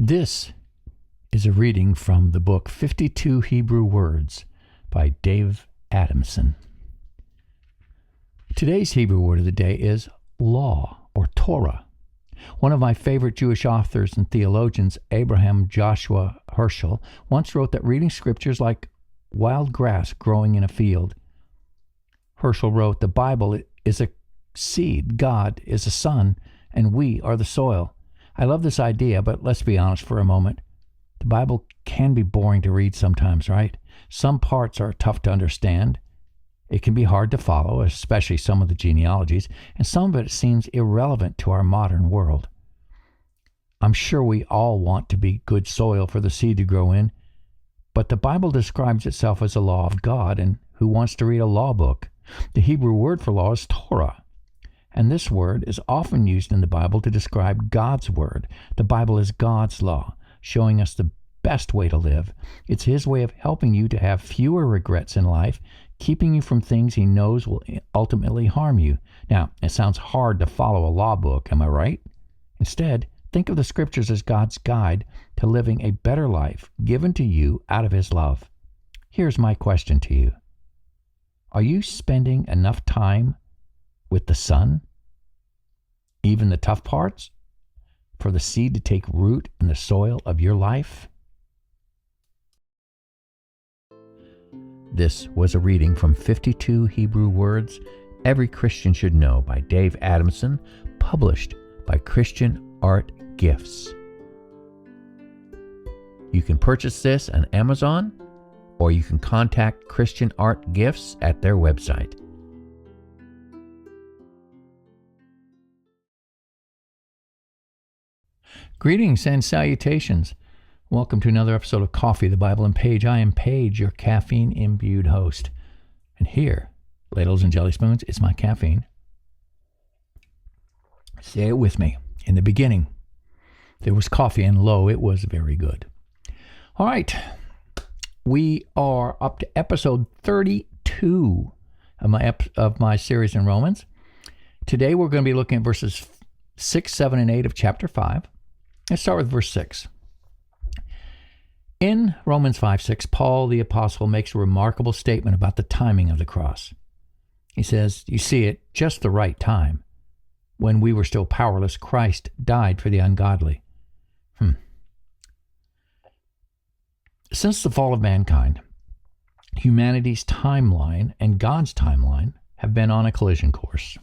This is a reading from the book 52 Hebrew Words by Dave Adamson. Today's Hebrew word of the day is law or Torah. One of my favorite Jewish authors and theologians, Abraham Joshua Herschel, once wrote that reading scriptures like wild grass growing in a field. Herschel wrote, "The Bible is a seed, God is a sun, and we are the soil." I love this idea, but let's be honest for a moment. The Bible can be boring to read sometimes, right? Some parts are tough to understand. It can be hard to follow, especially some of the genealogies, and some of it seems irrelevant to our modern world. I'm sure we all want to be good soil for the seed to grow in, but the Bible describes itself as a law of God, and who wants to read a law book? The Hebrew word for law is Torah. And this word is often used in the Bible to describe God's word. The Bible is God's law, showing us the best way to live. It's His way of helping you to have fewer regrets in life, keeping you from things He knows will ultimately harm you. Now, it sounds hard to follow a law book, am I right? Instead, think of the scriptures as God's guide to living a better life given to you out of His love. Here's my question to you. Are you spending enough time with the sun, even the tough parts, for the seed to take root in the soil of your life? This was a reading from 52 Hebrew Words Every Christian Should Know by Dave Adamson, published by Christian Art Gifts. You can purchase this on Amazon, or you can contact Christian Art Gifts at their website. Greetings and salutations. Welcome to another episode of Coffee, the Bible, and Paige. I am Paige, your caffeine-imbued host. And here, ladles and jelly spoons, is my caffeine. Say it with me. In the beginning, there was coffee, and lo, it was very good. All right. We are up to episode 32 of my series in Romans. Today, we're going to be looking at verses 6, 7, and 8 of chapter 5. Let's start with verse 6. In Romans 5:6, Paul the Apostle makes a remarkable statement about the timing of the cross. He says, "You see, at just the right time, when we were still powerless, Christ died for the ungodly." Since the fall of mankind, humanity's timeline and God's timeline have been on a collision course.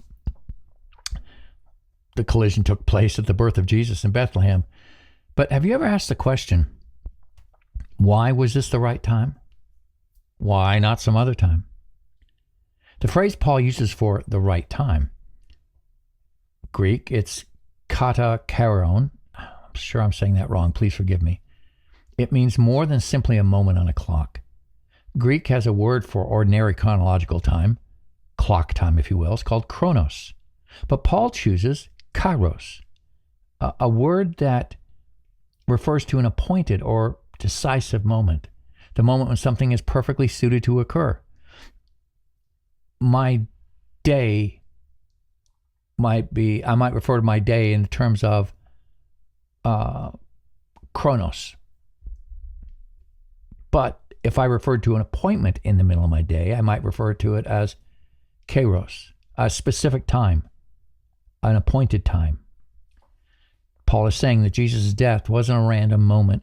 The collision took place at the birth of Jesus in Bethlehem. But have you ever asked the question, why was this the right time? Why not some other time? The phrase Paul uses for the right time, Greek, it's kata karon. I'm sure I'm saying that wrong. Please forgive me. It means more than simply a moment on a clock. Greek has a word for ordinary chronological time, clock time, if you will. It's called chronos. But Paul chooses kairos, a word that refers to an appointed or decisive moment, the moment when something is perfectly suited to occur. My day I might refer to my day in terms of chronos. But if I referred to an appointment in the middle of my day, I might refer to it as kairos, a specific time, an appointed time. Paul is saying that Jesus' death wasn't a random moment.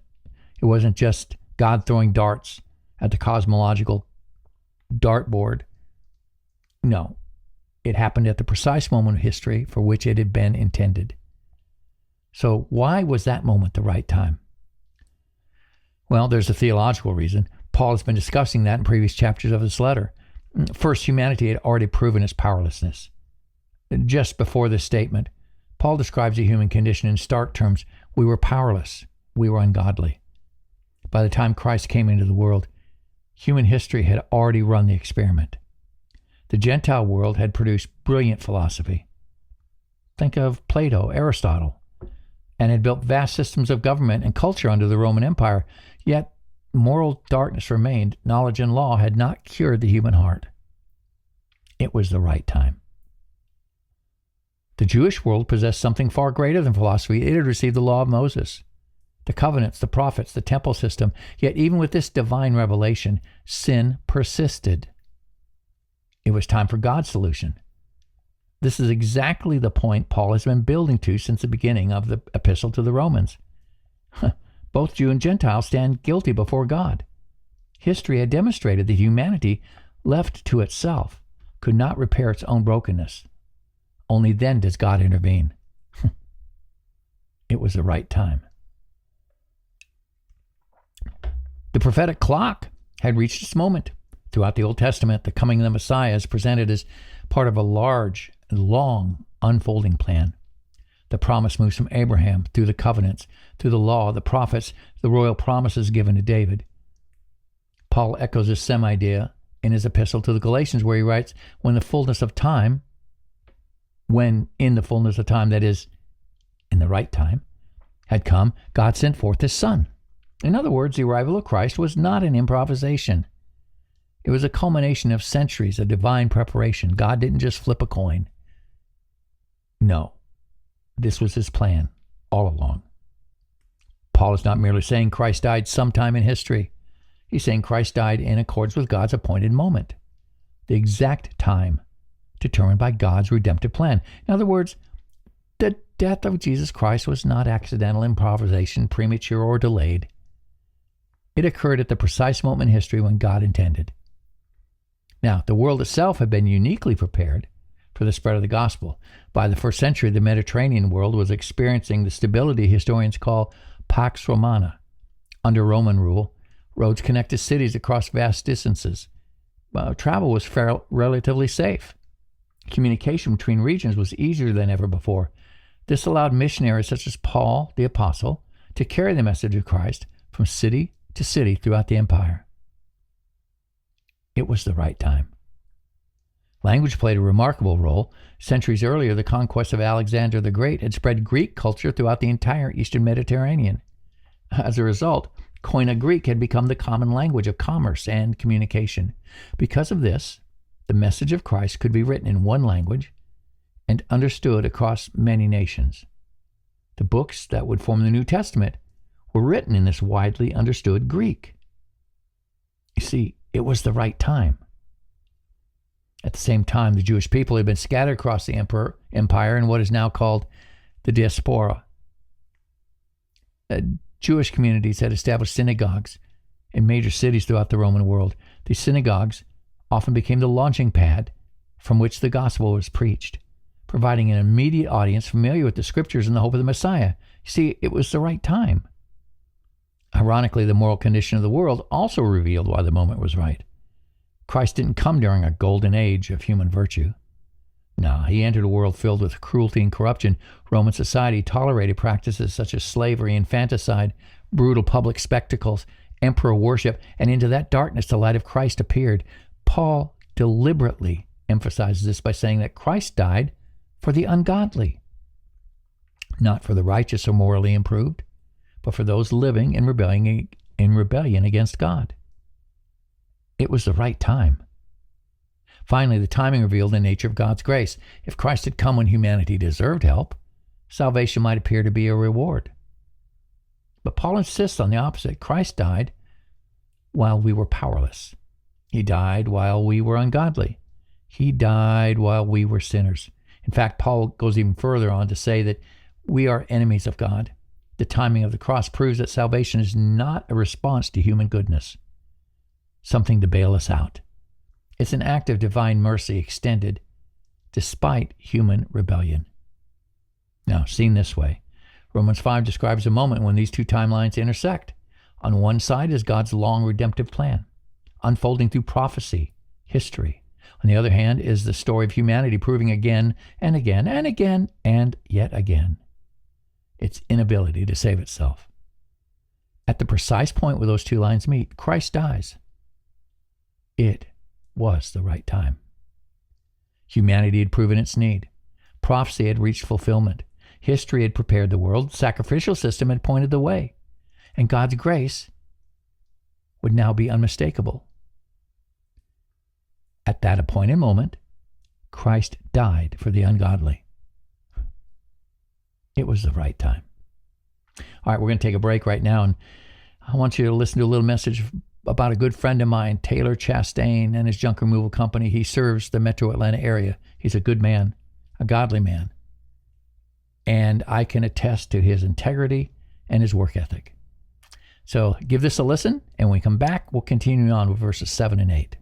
It wasn't just God throwing darts at the cosmological dartboard. No, it happened at the precise moment of history for which it had been intended. So why was that moment the right time? Well, there's a theological reason. Paul has been discussing that in previous chapters of this letter. First, humanity had already proven its powerlessness. Just before this statement, Paul describes the human condition in stark terms. We were powerless. We were ungodly. By the time Christ came into the world, human history had already run the experiment. The Gentile world had produced brilliant philosophy. Think of Plato, Aristotle, and had built vast systems of government and culture under the Roman Empire. Yet moral darkness remained. Knowledge and law had not cured the human heart. It was the right time. The Jewish world possessed something far greater than philosophy. It had received the law of Moses. the covenants, the prophets, the temple system. Yet even with this divine revelation, sin persisted. It was time for God's solution. This is exactly the point Paul has been building to since the beginning of the epistle to the Romans. Both Jew and Gentile stand guilty before God. History had demonstrated that humanity, left to itself, could not repair its own brokenness. Only then does God intervene. It was the right time. The prophetic clock had reached its moment. Throughout the Old Testament, the coming of the Messiah is presented as part of a large and long unfolding plan. The promise moves from Abraham through the covenants, through the law, the prophets, the royal promises given to David. Paul echoes this same idea in his epistle to the Galatians, where he writes, when in the fullness of time, that is, in the right time, had come, God sent forth his Son. In other words, the arrival of Christ was not an improvisation. It was a culmination of centuries of divine preparation. God didn't just flip a coin. No, this was his plan all along. Paul is not merely saying Christ died sometime in history. He's saying Christ died in accordance with God's appointed moment, the exact time determined by God's redemptive plan. In other words, the death of Jesus Christ was not accidental improvisation, premature or delayed. It occurred at the precise moment in history when God intended. Now, the world itself had been uniquely prepared for the spread of the gospel. By the first century, the Mediterranean world was experiencing the stability historians call Pax Romana. Under Roman rule, roads connected cities across vast distances. Travel was relatively safe. Communication between regions was easier than ever before. This allowed missionaries such as Paul the Apostle to carry the message of Christ from city to city throughout the empire. It was the right time. Language played a remarkable role. Centuries earlier, the conquest of Alexander the Great had spread Greek culture throughout the entire Eastern Mediterranean. As a result, Koine Greek had become the common language of commerce and communication. Because of this, the message of Christ could be written in one language and understood across many nations. The books that would form the New Testament were written in this widely understood Greek. You see, it was the right time. At the same time, the Jewish people had been scattered across the empire in what is now called the diaspora. Jewish communities had established synagogues in major cities throughout the Roman world. These synagogues often became the launching pad from which the gospel was preached, providing an immediate audience familiar with the scriptures and the hope of the Messiah. You see, it was the right time. Ironically, the moral condition of the world also revealed why the moment was right. Christ didn't come during a golden age of human virtue. No, he entered a world filled with cruelty and corruption. Roman society tolerated practices such as slavery, infanticide, brutal public spectacles, emperor worship, and into that darkness the light of Christ appeared. Paul deliberately emphasizes this by saying that Christ died for the ungodly, not for the righteous or morally improved, but for those living in rebellion against God. It was the right time. Finally, the timing revealed the nature of God's grace. If Christ had come when humanity deserved help, salvation might appear to be a reward. But Paul insists on the opposite. Christ died while we were powerless. He died while we were ungodly. He died while we were sinners. In fact, Paul goes even further on to say that we are enemies of God. The timing of the cross proves that salvation is not a response to human goodness, something to bail us out. It's an act of divine mercy extended despite human rebellion. Now, seen this way, Romans 5 describes a moment when these two timelines intersect. On one side is God's long redemptive plan, unfolding through prophecy, history. On the other hand is the story of humanity proving again and again and again and yet again its inability to save itself. At the precise point where those two lines meet, Christ dies. It was the right time. Humanity had proven its need. Prophecy had reached fulfillment. History had prepared the world. The sacrificial system had pointed the way. And God's grace would now be unmistakable. At that appointed moment, Christ died for the ungodly. It was the right time. All right, we're going to take a break right now, and I want you to listen to a little message about a good friend of mine, Taylor Chastain, and his junk removal company. He serves the metro Atlanta area. He's a good man, a godly man. And I can attest to his integrity and his work ethic. So give this a listen, and when we come back, we'll continue on with verses 7 and 8.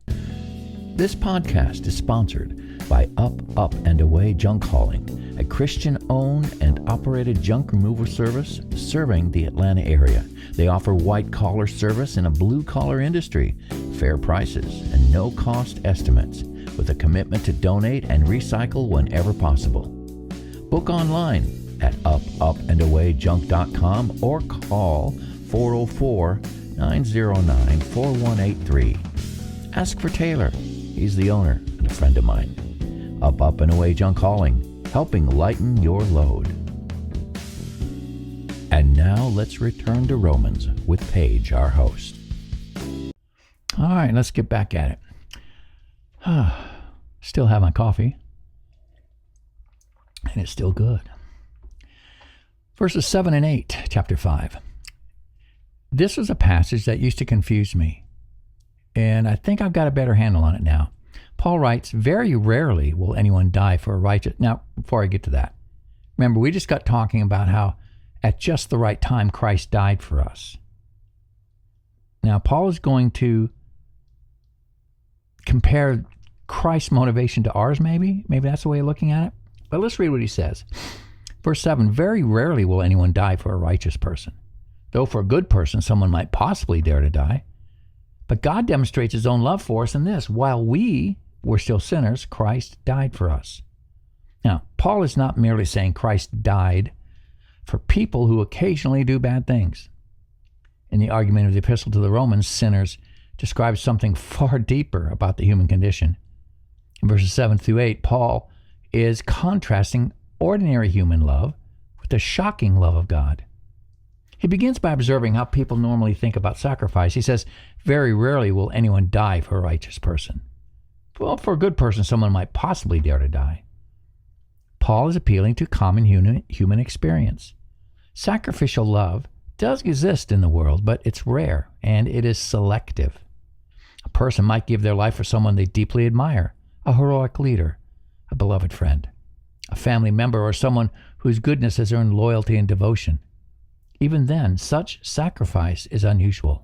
This podcast is sponsored by Up and Away Junk Hauling, a Christian-owned and operated junk removal service serving the Atlanta area. They offer white-collar service in a blue-collar industry, fair prices, and no-cost estimates, with a commitment to donate and recycle whenever possible. Book online at upandawayjunk.com or call 404-909-4183. Ask for Taylor. He's the owner and a friend of mine. Up and Away Junk Hauling, helping lighten your load. And now let's return to Romans with Paige, our host. All right, let's get back at it. Still have my coffee, and it's still good. Verses 7 and 8, chapter 5. This was a passage that used to confuse me, and I think I've got a better handle on it now. Paul writes, very rarely will anyone die for a righteous... Now, before I get to that, remember, we just got talking about how at just the right time, Christ died for us. Now, Paul is going to compare Christ's motivation to ours, maybe. Maybe that's the way of looking at it. But let's read what he says. Verse 7, very rarely will anyone die for a righteous person. Though for a good person, someone might possibly dare to die. But God demonstrates his own love for us in this: while we were still sinners, Christ died for us. Now, Paul is not merely saying Christ died for people who occasionally do bad things. In the argument of the epistle to the Romans, sinners describes something far deeper about the human condition. In verses 7 through 8, Paul is contrasting ordinary human love with the shocking love of God. He begins by observing how people normally think about sacrifice. He says, very rarely will anyone die for a righteous person. Well, for a good person, someone might possibly dare to die. Paul is appealing to common human experience. Sacrificial love does exist in the world, but it's rare and it is selective. A person might give their life for someone they deeply admire, a heroic leader, a beloved friend, a family member, or someone whose goodness has earned loyalty and devotion. Even then, such sacrifice is unusual.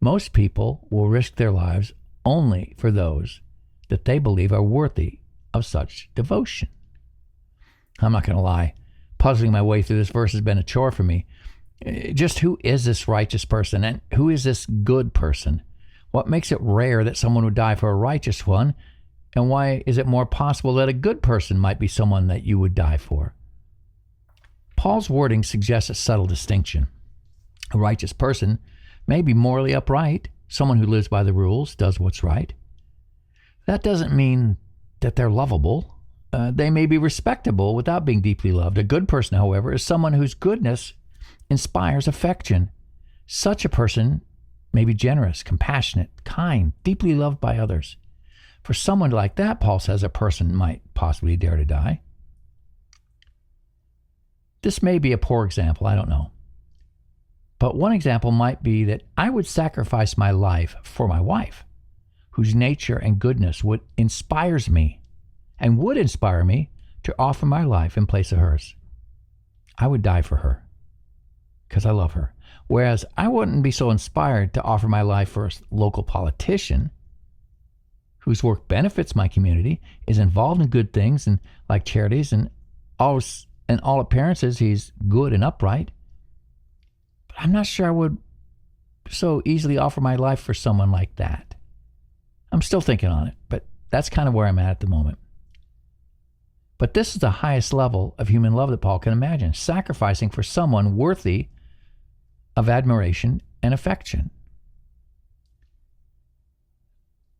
Most people will risk their lives only for those that they believe are worthy of such devotion. I'm not going to lie. Puzzling my way through this verse has been a chore for me. Just who is this righteous person, and who is this good person? What makes it rare that someone would die for a righteous one, and why is it more possible that a good person might be someone that you would die for? Paul's wording suggests a subtle distinction. A righteous person may be morally upright, someone who lives by the rules, does what's right. That doesn't mean that they're lovable. They may be respectable without being deeply loved. A good person, however, is someone whose goodness inspires affection. Such a person may be generous, compassionate, kind, deeply loved by others. For someone like that, Paul says, a person might possibly dare to die. This may be a poor example, I don't know. But one example might be that I would sacrifice my life for my wife, whose nature and goodness inspires me and would inspire me to offer my life in place of hers. I would die for her because I love her. Whereas I wouldn't be so inspired to offer my life for a local politician whose work benefits my community, is involved in good things and like charities, and all appearances he's good and upright. But I'm not sure I would so easily offer my life for someone like that. I'm still thinking on it, but that's kind of where I'm at the moment. But this is the highest level of human love that Paul can imagine, sacrificing for someone worthy of admiration and affection.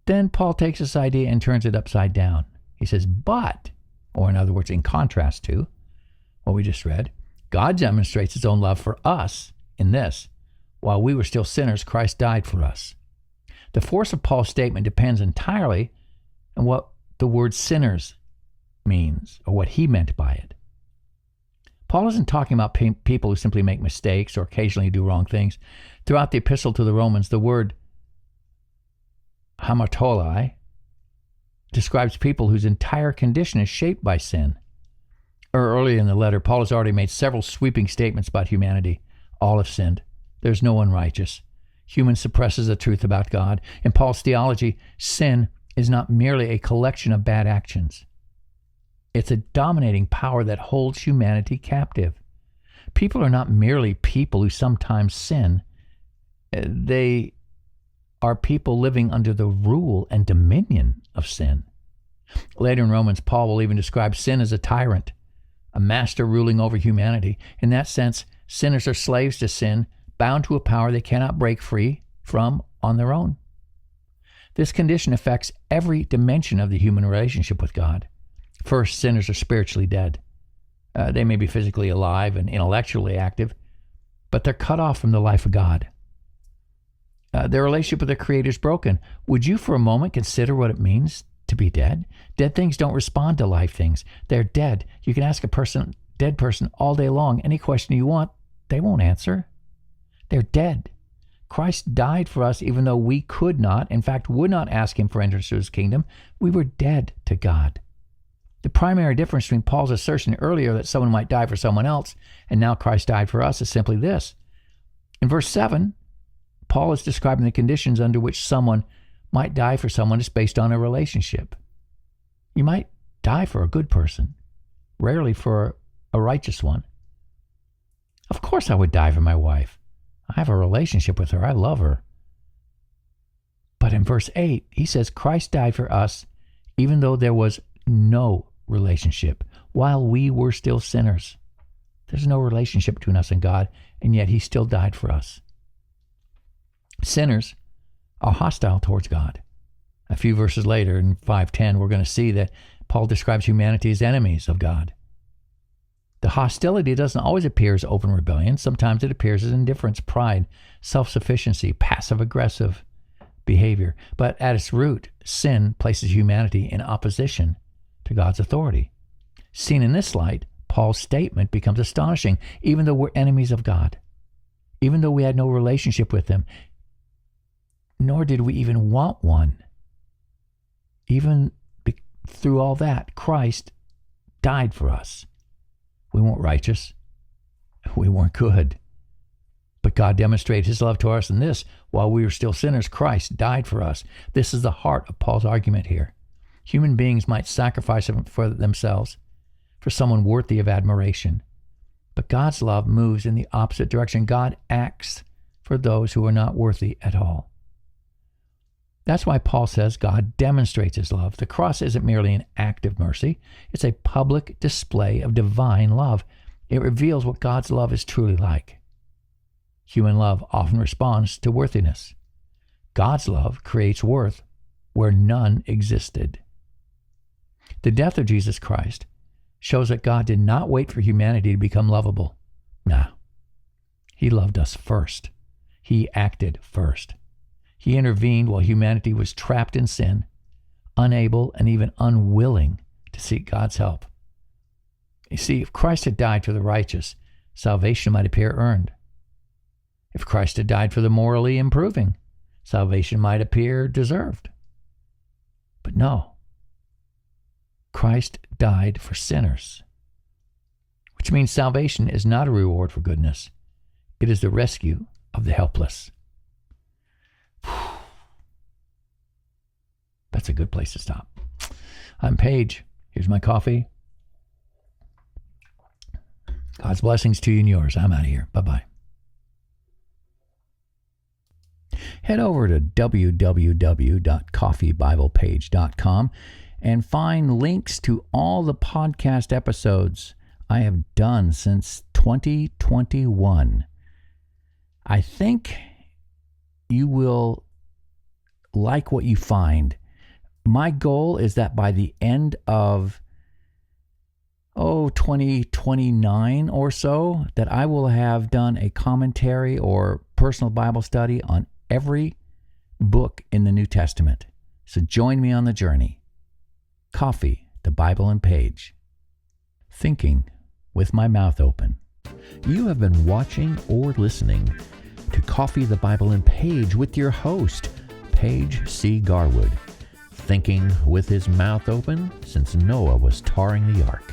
Then Paul takes this idea and turns it upside down. He says, but, or in other words, in contrast to what we just read, God demonstrates his own love for us in this: while we were still sinners, Christ died for us. The force of Paul's statement depends entirely on what the word sinners means, or what he meant by it. Paul isn't talking about people who simply make mistakes or occasionally do wrong things. Throughout the epistle to the Romans, the word hamartolai describes people whose entire condition is shaped by sin. Earlier in the letter, Paul has already made several sweeping statements about humanity. All have sinned. There's no one righteous. Human suppresses the truth about God. In Paul's theology, sin is not merely a collection of bad actions. It's a dominating power that holds humanity captive. People are not merely people who sometimes sin. They are people living under the rule and dominion of sin. Later in Romans, Paul will even describe sin as a tyrant, a master ruling over humanity. In that sense, sinners are slaves to sin, bound to a power they cannot break free from on their own. This condition affects every dimension of the human relationship with God. First, sinners are spiritually dead. They may be physically alive and intellectually active, but they're cut off from the life of God. Their relationship with their Creator is broken. Would you for a moment consider what it means to be dead? Dead things don't respond to live things. They're dead. You can ask a dead person all day long any question you want, they won't answer. They're dead. Christ died for us even though we could not, in fact, would not ask him for entrance to his kingdom. We were dead to God. The primary difference between Paul's assertion earlier that someone might die for someone else and now Christ died for us is simply this. In verse 7, Paul is describing the conditions under which someone might die for someone is based on a relationship. You might die for a good person, rarely for a righteous one. Of course I would die for my wife. I have a relationship with her. I love her. But in verse 8, he says Christ died for us even though there was no relationship, while we were still sinners. There's no relationship between us and God, and yet he still died for us. Sinners are hostile towards God. A few verses later, in 5:10, we're going to see that Paul describes humanity as enemies of God. The hostility doesn't always appear as open rebellion. Sometimes it appears as indifference, pride, self-sufficiency, passive-aggressive behavior. But at its root, sin places humanity in opposition to God's authority. Seen in this light, Paul's statement becomes astonishing. Even though we're enemies of God, even though we had no relationship with him, nor did we even want one, even through all that, Christ died for us. We weren't righteous. We weren't good. But God demonstrated his love to us in this: while we were still sinners, Christ died for us. This is the heart of Paul's argument here. Human beings might sacrifice for themselves for someone worthy of admiration. But God's love moves in the opposite direction. God acts for those who are not worthy at all. That's why Paul says God demonstrates his love. The cross isn't merely an act of mercy. It's a public display of divine love. It reveals what God's love is truly like. Human love often responds to worthiness. God's love creates worth where none existed. The death of Jesus Christ shows that God did not wait for humanity to become lovable. No. He loved us first. He acted first. He intervened while humanity was trapped in sin, unable and even unwilling to seek God's help. You see, if Christ had died for the righteous, salvation might appear earned. If Christ had died for the morally improving, salvation might appear deserved. But no, Christ died for sinners, which means salvation is not a reward for goodness. It is the rescue of the helpless. That's a good place to stop. I'm Paige. Here's my coffee. God's blessings to you and yours. I'm out of here. Bye-bye. Head over to www.coffeebiblepage.com and find links to all the podcast episodes I have done since 2021. I think you will like what you find. My goal is that by the end of 2029 or so, that I will have done a commentary or personal Bible study on every book in the New Testament. So join me on the journey. Coffee, the Bible and Page. Thinking with my mouth open. You have been watching or listening to Coffee, the Bible, and Paige with your host, Paige C. Garwood, thinking with his mouth open since Noah was tarring the ark.